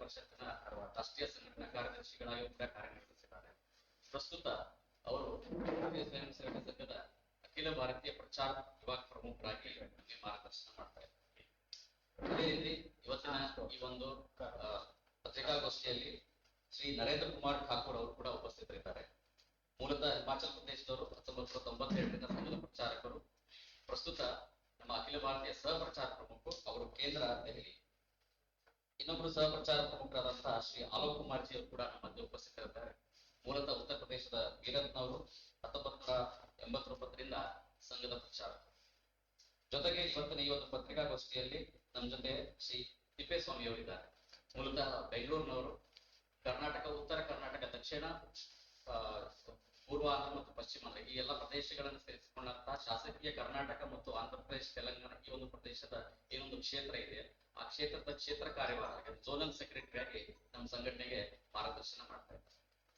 ಪರಿಷತ್ತಿನ ರಾಷ್ಟ್ರೀಯ ಸಂಘಟನಾ ಕಾರ್ಯದರ್ಶಿಗಳಾಗಿ ಕೂಡ ಕಾರ್ಯನಿರ್ವಹಿಸಿದ್ದಾರೆ. ಪ್ರಸ್ತುತ ಅವರು ಭಾರತೀಯ ಸ್ವಯಂ ಸೇವಕ ಸಂಘದ ಅಖಿಲ ಭಾರತೀಯ ಪ್ರಚಾರ ವಿಭಾಗ ಪ್ರಮುಖರಾಗಿ ಮಾರ್ಗದರ್ಶನ ಮಾಡ್ತಾ ಇದ್ದಾರೆ. ಅದೇ ರೀತಿ ಇವತ್ತಿನ ಈ ಒಂದು ಪತ್ರಿಕಾಗೋಷ್ಠಿಯಲ್ಲಿ ಶ್ರೀ ನರೇಂದ್ರ ಕುಮಾರ್ ಠಾಕೂರ್ ಅವರು ಕೂಡ ಉಪಸ್ಥಿತರಿದ್ದಾರೆ. ಮೂಲತಃ ಹಿಮಾಚಲ ಪ್ರದೇಶದವರು, 1997ರಿಂದ ಸಂಘದ ಪ್ರಚಾರಕರು. ಪ್ರಸ್ತುತ ನಮ್ಮ ಅಖಿಲ ಭಾರತೀಯ ಸಹ ಪ್ರಚಾರ ಪ್ರಮುಖರು, ಅವರು ಕೇಂದ್ರ ದೆಹಲಿ. ಇನ್ನೊಬ್ಬರು ಸಹ ಪ್ರಚಾರ ಪ್ರಮುಖರಾದಂತಹ ಶ್ರೀ ಆಲೋಕ್ ಕುಮಾರ್ ಜಿ ಅವರು ಕೂಡ ನಮ್ಮ ಮಧ್ಯೆ ಉಪಸ್ಥಿತರಿದ್ದಾರೆ. ಮೂಲತಃ ಉತ್ತರ ಪ್ರದೇಶದ ಬೀರತ್ನವರು, 1989ರಿಂದ ಸಂಘದ ಪ್ರಚಾರಕರು. ಜೊತೆಗೆ ಇವತ್ತಿನ ಈ ಒಂದು ಪತ್ರಿಕಾಗೋಷ್ಠಿಯಲ್ಲಿ ನಮ್ಮ ಜೊತೆ ಶ್ರೀ ತಿಪ್ಪೇಸ್ವಾಮಿ ಅವರಿದ್ದಾರೆ. ಮೂಲತಃ ಬೆಂಗಳೂರಿನವರು, ಕರ್ನಾಟಕ, ಉತ್ತರ ಕರ್ನಾಟಕ, ದಕ್ಷಿಣ, ಪೂರ್ವ ಆಂಧ್ರ ಮತ್ತು ಪಶ್ಚಿಮ ಆಂಧ್ರ ಈ ಎಲ್ಲ ಪ್ರದೇಶಗಳನ್ನು ಸೇರಿಸಿಕೊಂಡಂತಹ ಶಾಸಕೀಯ ಕರ್ನಾಟಕ ಮತ್ತು ಆಂಧ್ರ ಪ್ರದೇಶ, ತೆಲಂಗಾಣ ಈ ಒಂದು ಪ್ರದೇಶದ ಏನೊಂದು ಕ್ಷೇತ್ರ ಇದೆ, ಆ ಕ್ಷೇತ್ರದ ಕ್ಷೇತ್ರ ಕಾರ್ಯವಾಹ ಝೋನಲ್ ಸೆಕ್ರೆಟರಿ ಆಗಿ ನಮ್ಮ ಸಂಘಟನೆಗೆ ಮಾರ್ಗದರ್ಶನ ಮಾಡ್ತಾ ಇದ್ದಾರೆ.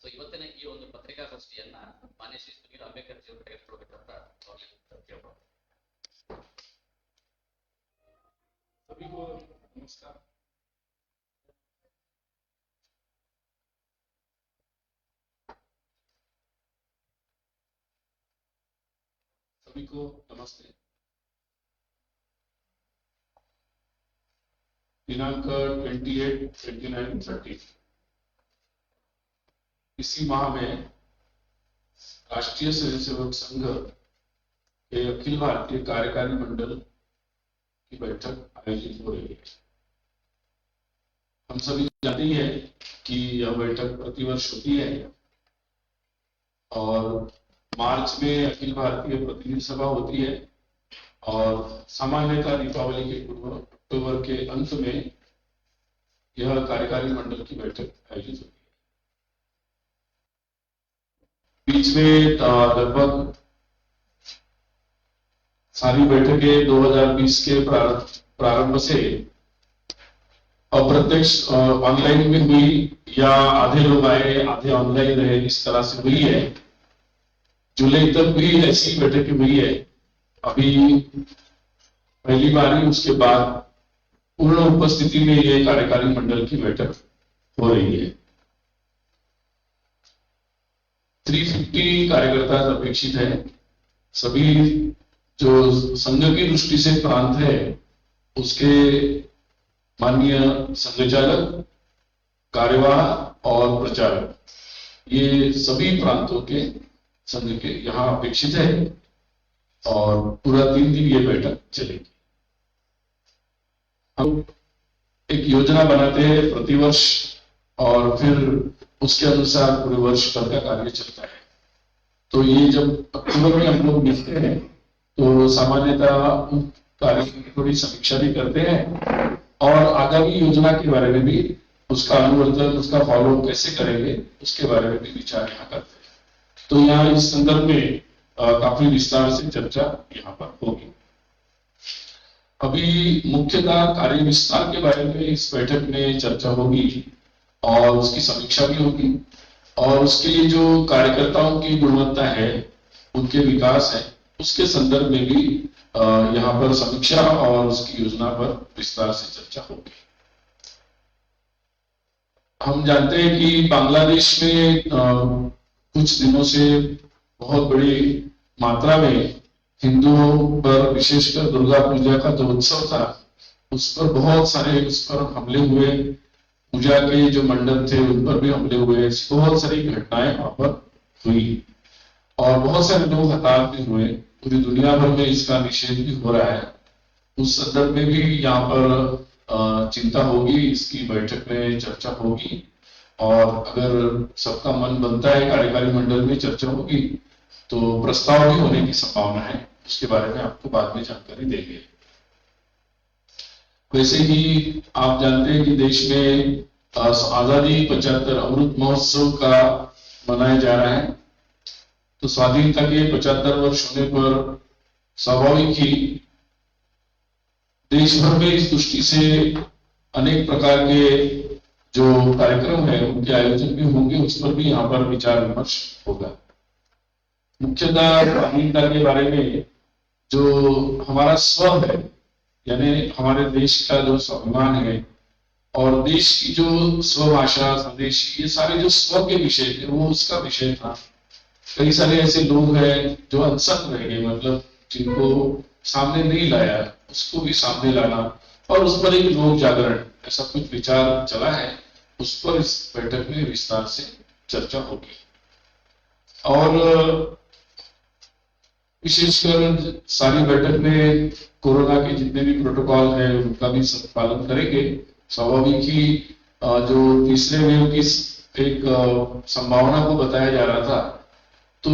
ಸೊ ಇವತ್ತಿನ ಈ ಒಂದು ಪತ್ರಿಕಾಗೋಷ್ಠಿಯನ್ನ ಮಾನ್ಯ ಶ್ರೀ ಸುನೀಲ್ ಅಂಬೇಡ್ಕರ್ ಜಿ ಅವರು ತೆಗೆದುಕೊಳ್ಬೇಕಂತ ಕೇಳ್ಬೋದು. नमस्कार। सभी को नमस्ते। दिनांक 28, 29, 30 इसी माह में राष्ट्रीय स्वयंसेवक संघ के अखिल भारतीय कार्यकारी मंडल की बैठक आयोजित हो रही है। हम सभी जानते हैं कि यह बैठक प्रतिवर्ष होती है और मार्च में अखिल भारतीय प्रतिनिधि सभा होती है और सामान्यतः दीपावली के पूर्व अक्टूबर के अंत में यह कार्यकारी मंडल की बैठक आयोजित होती है। बीच में लगभग सारी बैठकें 2020 के प्रारंभ से अप्रत्यक्ष ऑनलाइन में हुई या आधे लोग आए आधे ऑनलाइन रहे, इस तरह से हुई है। जुलाई तक भी ऐसी बैठकें हुई है। अभी पहली बार ही उसके बाद पूर्ण उपस्थिति में ये कार्यकारी मंडल की बैठक हो रही है। 350 कार्यकर्ता अपेक्षित है। सभी जो संघ की दृष्टि से प्रांत है उसके माननीय संघचालक, कार्यवाह और प्रचारक, ये सभी प्रांतों के संघ के यहाँ अपेक्षित है और पूरा 3 दिन ये बैठक चलेगी। हम एक योजना बनाते हैं प्रतिवर्ष और फिर उसके अनुसार पूरे वर्ष भर का कार्य चलता है। तो ये जब अक्टूबर में हम लोग मिलते हैं तो सामान्यतः कार्य की थोड़ी समीक्षा भी करते हैं और आगामी योजना के बारे में भी, उसका अनुवर्तन, उसका फॉलो कैसे करेंगे उसके बारे में भी विचार यहाँ करते हैं। तो यहाँ इस संदर्भ में काफी विस्तार से चर्चा यहाँ पर होगी। अभी मुख्यतः कार्य विस्तार के बारे में इस बैठक में चर्चा होगी और उसकी समीक्षा भी होगी और उसके लिए जो कार्यकर्ताओं की गुणवत्ता है, उनके विकास है, उसके संदर्भ में भी यहाँ पर समीक्षा और उसकी योजना पर विस्तार से चर्चा होगी। हम जानते हैं कि बांग्लादेश में कुछ दिनों से बहुत बड़ी मात्रा में हिंदुओं पर, विशेषकर दुर्गा पूजा का जो उत्सव था, उस पर बहुत सारे हमले हुए। पूजा के जो मंडप थे उन पर भी हमले हुए। बहुत सारी घटनाएं वहां पर हुई और बहुत सारे लोग हताहत भी हुए। पूरी दुनिया भर में इसका निषेध भी हो रहा है। उस संदर्भ में भी यहाँ पर चिंता होगी, इसकी बैठक में चर्चा होगी और अगर सबका मन बनता है कार्यकारी मंडल में चर्चा होगी तो प्रस्ताव भी होने की संभावना है। उसके बारे में आपको बाद में जानकारी देंगे। वैसे ही आप जानते हैं कि देश में आजादी 75 अमृत महोत्सव का मनाया जा रहा है। तो स्वाधीनता के 75 वर्ष होने पर स्वाभाविक ही देश भर में इस दृष्टि से अनेक प्रकार के जो कार्यक्रम है उनके आयोजन भी होंगे, उस पर भी यहाँ पर विचार विमर्श होगा। मुख्यतः स्वाधीनता के बारे में जो हमारा स्व है, यानी हमारे देश का जो स्वाभिमान है और देश की जो स्वभाषा स्वदेश ये सारे जो स्व के विषय थे वो उसका विषय था। कई सारे ऐसे लोग हैं जो अनसंग रह गए, मतलब जिनको सामने नहीं लाया, उसको भी सामने लाना और उस पर एक लोक जागरण ऐसा कुछ विचार चला है। उस पर इस बैठक में विस्तार से चर्चा होगी। और विशेषकर सारी बैठक में कोरोना के जितने भी प्रोटोकॉल है उनका भी सब पालन करेंगे। स्वाभाविक ही जो तीसरे वेव की एक संभावना को बताया जा रहा था, तो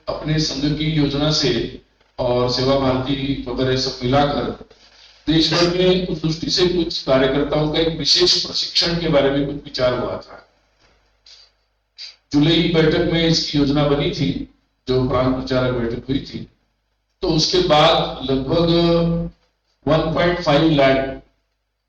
अपने संघ की योजना से और सेवा भारती वगैरह सब मिलाकर देश भर में उस दृष्टि से कुछ कार्यकर्ताओं का एक विशेष प्रशिक्षण के बारे में कुछ विचार हुआ था। जुलाई बैठक में इसकी योजना बनी थी, जो प्रांत प्रचारक बैठक हुई थी, तो उसके बाद लगभग 1.5 लाख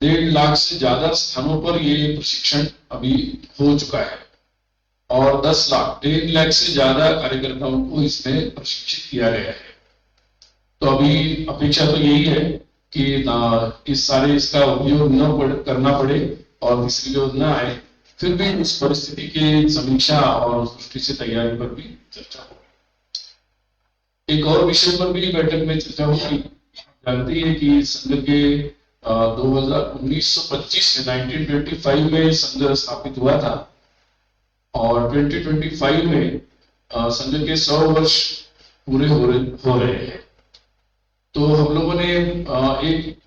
1.5 लाख से ज्यादा स्थानों पर ये प्रशिक्षण अभी हो चुका है और 10 लाख 1.5 लाख से ज्यादा कार्यकर्ताओं को इसमें प्रशिक्षित किया गया है। तो अभी अपेक्षा तो यही है कि इसका उपयोग न करना पड़े और तीसरी योजना आए, फिर भी इस परिस्थिति की समीक्षा और उस दृष्टि से तैयारी पर भी चर्चा होगी। एक और विषय पर भी बैठक में चर्चा होगी। जानती है कि संघ के 1925 में 1925 में संघ स्थापित हुआ था और 2025 में संघ के 100 वर्ष पूरे हो रहे हैं। तो हम लोगों ने एक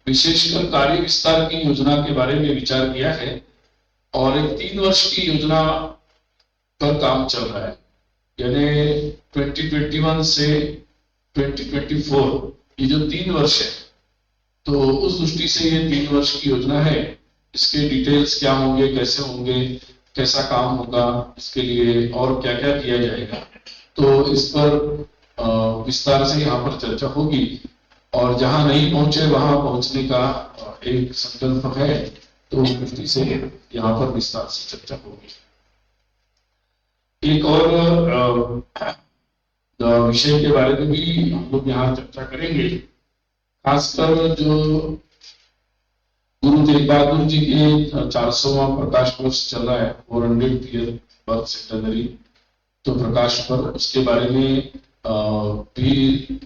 विशेषकर कार्य विस्तार की योजना के बारे में विचार किया है और एक 3 वर्ष की योजना पर काम चल रहा है, यानी 2021 से 2024 ये जो 3 वर्ष है, तो उस दृष्टि से ये 3 वर्ष की योजना है। इसके डिटेल्स क्या होंगे, कैसे होंगे, कैसा काम होगा, इसके लिए और क्या क्या किया जाएगा, तो इस पर विस्तार से यहाँ पर चर्चा होगी और जहां नहीं पहुंचे वहां पहुंचने का एक संकल्प है, तो उस दृष्टि से यहाँ पर विस्तार से चर्चा होगी। एक और विषय के बारे में भी हम लोग यहाँ चर्चा करेंगे, खासकर जो गुरु तेग बहादुर जी के 400वां प्रकाश वर्ष चल रहा है, 400th ईयर बर्थ सेंटेनरी, तो प्रकाश पर्व, उसके बारे में भी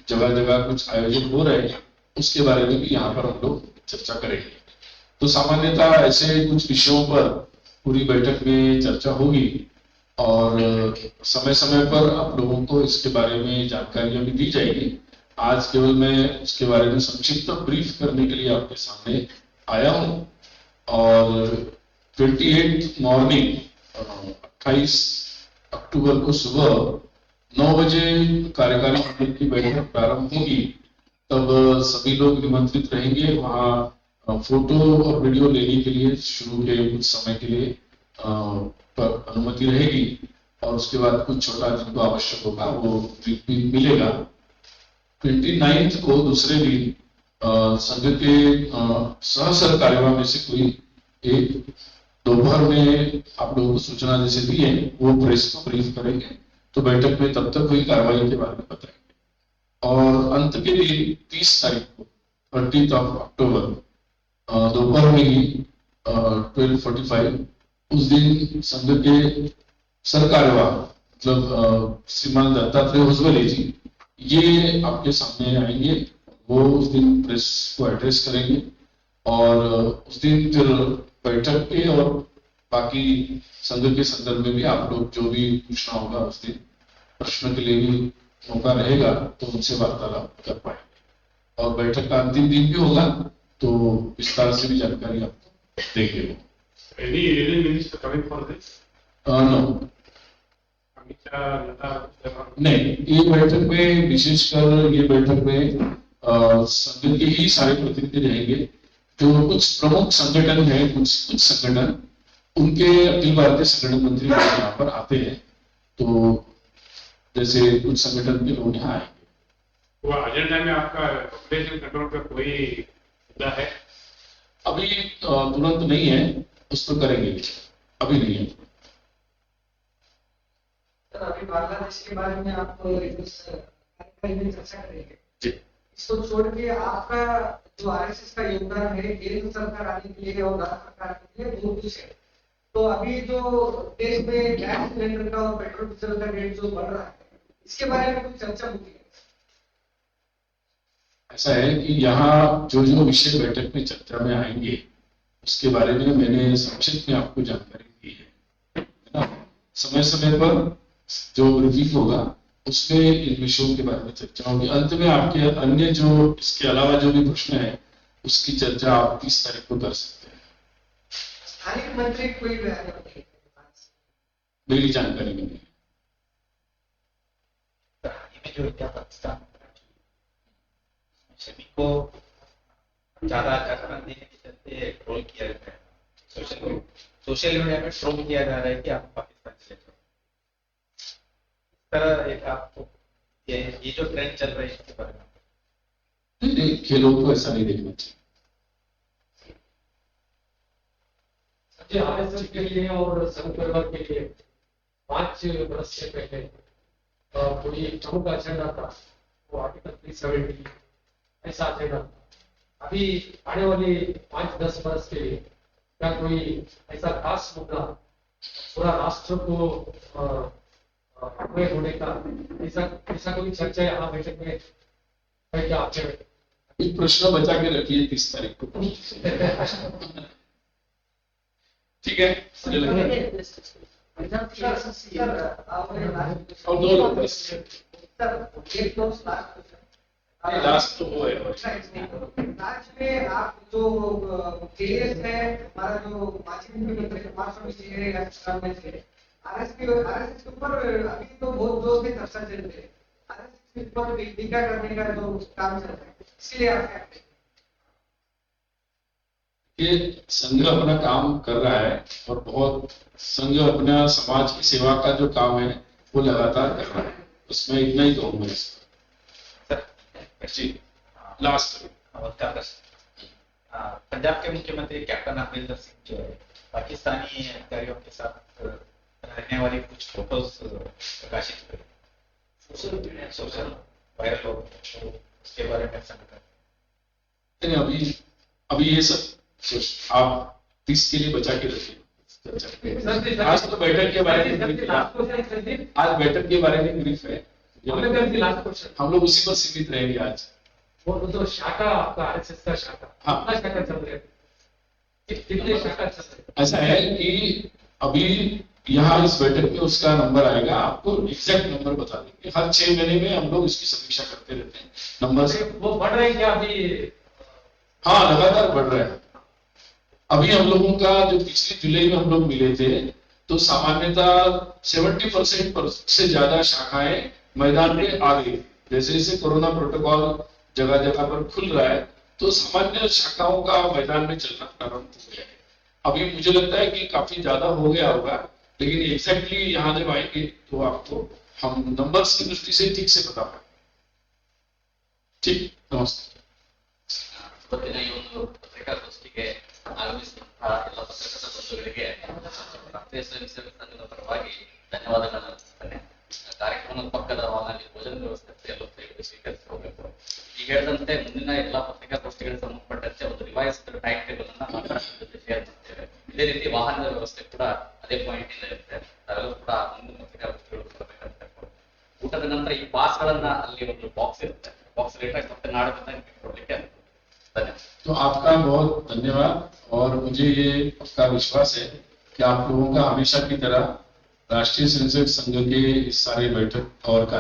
जगह जगह कुछ आयोजन हो रहे हैं, उसके बारे में भी यहाँ पर हम लोग चर्चा करेंगे। तो सामान्यतः ऐसे कुछ विषयों पर पूरी बैठक में चर्चा होगी और समय समय पर आप लोगों को इसके बारे में जानकारियां भी दी जाएगी। आज केवल मैं उसके बारे में संक्षिप्त ब्रीफ करने के लिए आपके सामने आया हूं और 28 मॉर्निंग 28 अक्टूबर को सुबह 9 बजे कार्यकारी मंडल की बैठक प्रारंभ होगी। तब सभी लोग निमंत्रित रहेंगे। वहां फोटो और वीडियो लेने के लिए शुरू के कुछ समय के लिए पर अनुमति रहेगी और उसके बाद कुछ छोटा जिनको आवश्यक होगा वो मिलेगा। 29 को दूसरे दिन संघ के सह कार्यवाह में से कोई एक दोपहर में आप लोगों को सूचना जैसे दी है वो प्रेस को ब्रीफ करेंगे, तो बैठक में तब तक हुई कार्रवाई के बारे में बताएंगे। और अंत के लिए 30 तारीख को 30 अक्टूबर दोपहर में ही 12:45 उस दिन संघ के सरकार्यवाह मतलब श्रीमान दत्तात्रेय होसबले जी ये आपके सामने आएंगे। वो उस दिन प्रेस को एड्रेस करेंगे और उस दिन फिर बैठक के और बाकी संघ के संदर्भ में भी आप लोग जो भी पूछना होगा उस दिन प्रश्न के लिए भी मौका रहेगा, तो उनसे वार्तालाप कर पाएंगे। और बैठक का अंतिम दिन भी होगा तो विस्तार से भी जानकारी आपको देंगे। Any Indian minister coming for this? No. नहीं, ये बैठक में विशेषकर ये बैठक में संघ के ही सारे प्रतिनिधि रहेंगे। जो कुछ प्रमुख संगठन है, कुछ संगठन उनके अखिल भारतीय संगठन मंत्री यहाँ पर आते हैं, तो जैसे कुछ संगठन के लोग यहाँ आएंगे। वो एजेंडा में आपका पॉपुलेशन कंट्रोल का कोई मुद्दा है? अभी तुरंत नहीं है, उस पर करेंगे, अभी नहीं है। सर अभी बांग्लादेश के बारे में आप चर्चा करेंगे जी। इसको छोड़ के आपका जो आरएसएस का योगदान है केंद्र सरकार आने के लिए और राज्य सरकार आने के लिए बहुत कुछ है। तो अभी जो देश में गैस सिलेंडर का और पेट्रोल डीजल का रेट जो बढ़ रहा है, इसके बारे में कुछ चर्चा होती है? ऐसा है कि यहाँ जो जो विषय बैठक में चर्चा में आएंगे उसके बारे में मैंने संक्षिप्त में आपको जानकारी दी है ना। समय समय पर जो ब्रीफिंग होगा उसमें इन विषयों के बारे में चर्चा होगी। अंत में आपके अन्य जो इसके अलावा जो भी प्रश्न है उसकी चर्चा आप 30 तारीख को कर सकते हैं। स्थानीय मंत्री कोई बयान नहीं, मेरी जानकारी में नहीं। में जो विद्या पाकिस्तान सभी को ज्यादा जागरण देने के चलते ट्रोल किया जाता है, सोशल मीडिया में ट्रोल किया जा रहा है कि आप पाकिस्तान चले जाओ। इस तरह एक आपको ये जो ट्रेंड चल रहा है इसके बारे में नहीं, खेलों को ऐसा नहीं देखना चाहिए। आरएसएस के लिए और संघ परिवार के लिए 5 वर्ष से पहले कोई प्रमुख एजेंडा था, वो आर्टिकल 370 ऐसा एजेंडा था। अभी आने वाली 5-10 वर्ष के लिए क्या कोई ऐसा खास मुद्दा पूरा राष्ट्र को होने का ऐसा कोई चर्चा यहाँ बैठक में है क्या? आपके एक प्रश्न बचा के रखिए 30 तारीख को। ठीक है, मुझे लगता है और 2 लोग लास्ट तो वो है। राज्य में आप जो केएस है, हमारा जो माजी मुख्यमंत्री कुमारस्वामी जी है या राम में थे, आरएसएस के ऊपर अभी तो बहुत जोर से चर्चा चल रही है। आरएसएस के ऊपर टीका करने का जो काम चल रहा है, इसलिए आप क्या कहें? ये संघ अपना काम कर रहा है और बहुत संघ अपना समाज की सेवा का जो काम है वो लगातार कर रहा है, उसमें इतना ही कहूंगा। जी लास्ट पंजाब के मुख्यमंत्री कैप्टन अमरिंदर सिंह जो है पाकिस्तानी अधिकारियों के साथ रहने वाली कुछ फोटोज प्रकाशित करी, सोशल वायरल हो, तो उसके बारे में संकट अभी ये सब आप 30 के लिए बचा के रखिए। आज तो बैठक के बारे में आज बैठक के बारे में ब्रीफ है, हम लोग उसी पर सीमित रहेंगे आज। वो तो शाखा आपका आरएसएस का शाखा, हाँ, शाखा चल रहे कितने शाखा चल रहे? ऐसा है कि अभी यहाँ इस बैठक में उसका नंबर आएगा, आपको एग्जैक्ट नंबर बता देंगे। हर 6 महीने में हम लोग इसकी समीक्षा करते रहते हैं नंबर से। वो बढ़ रहे हैं क्या अभी? हाँ, लगातार बढ़ रहा है। अभी हम लोगों का जो पिछली जुलाई में हम लोग मिले थे तो सामान्यतः 70% से ज्यादा शाखाएं मैदान में आ गई। जैसे जैसे कोरोना प्रोटोकॉल जगह जगह पर खुल रहा है तो सामान्य शाखाओं का मैदान में चलना प्रारंभ हो गया है। अभी मुझे लगता है कि काफी ज्यादा हो गया होगा, लेकिन एग्जैक्टली यहाँ जब आएंगे तो आपको हम नंबर्स की दृष्टि से ठीक से बता पाएंगे। ठीक, नमस्ते। ಇವತ್ತಿನ ಈ ಒಂದು ಪತ್ರಿಕಾಗೋಷ್ಠಿಗೆ ಆಗಮಿಸಿದಂತಹ ಎಲ್ಲ ಪತ್ರಕರ್ತ ಬಂಧುಗಳಿಗೆ ರಾಷ್ಟ್ರೀಯ ಸ್ವಯಂ ಸೇವಕ ಸಂಘದ ಪರವಾಗಿ ಧನ್ಯವಾದಗಳನ್ನು ಅರ್ಪಿಸುತ್ತೇನೆ। ಕಾರ್ಯಕ್ರಮದ ಪಕ್ಕದ ಹಾಲ್ನಲ್ಲಿ ಭೋಜನ ವ್ಯವಸ್ಥೆ ಎಲ್ಲರೂ ದಯವಿಟ್ಟು ಸ್ವೀಕರಿಸಿರಬೇಕು। ಈಗ ಹೇಳಿದಂತೆ ಮುಂದಿನ ಎಲ್ಲಾ ಪತ್ರಿಕಾಗೋಷ್ಠಿಗಳಿಗೆ ಸಂಬಂಧಪಟ್ಟಂತೆ ಒಂದು ರಿವೈಸ್ಡ್ ಟೈಮ್ ಟೇಬಲ್ ಅನ್ನ ಮಾತಾಡೋದ್ರ ಜೊತೆ ಶೇರ್ ಮಾಡ್ತೇವೆ। ಇದೇ ರೀತಿ ವಾಹನದ ವ್ಯವಸ್ಥೆ ಕೂಡ ಅದೇ ಪಾಯಿಂಟ್ ಇಂದ ಇರುತ್ತೆ, ಅದರಲ್ಲೂ ಕೂಡ ಮುಂದಿನ ಪತ್ರಿಕಾಗೋಷ್ಠಿಗಳು ಬರಬೇಕಂತ ಊಟದ ನಂತರ ಈ ಪಾಸ್ಗಳನ್ನ ಅಲ್ಲಿ ಒಂದು ಬಾಕ್ಸ್ ಇರುತ್ತೆ, ಬಾಕ್ಸ್ ಲೇಟಾಗಿ ಮತ್ತೆ ನಾಳೆ ಬಂದಾಗ ಕೊಡ್ಲಿಕ್ಕೆ ಅನುಕೂಲ। तो आपका बहुत धन्यवाद और मुझे ये पक्का विश्वास है कि आप लोगों का हमेशा की तरह राष्ट्रीय स्वयंसेवक संघ के इस सारे बैठक और कार्य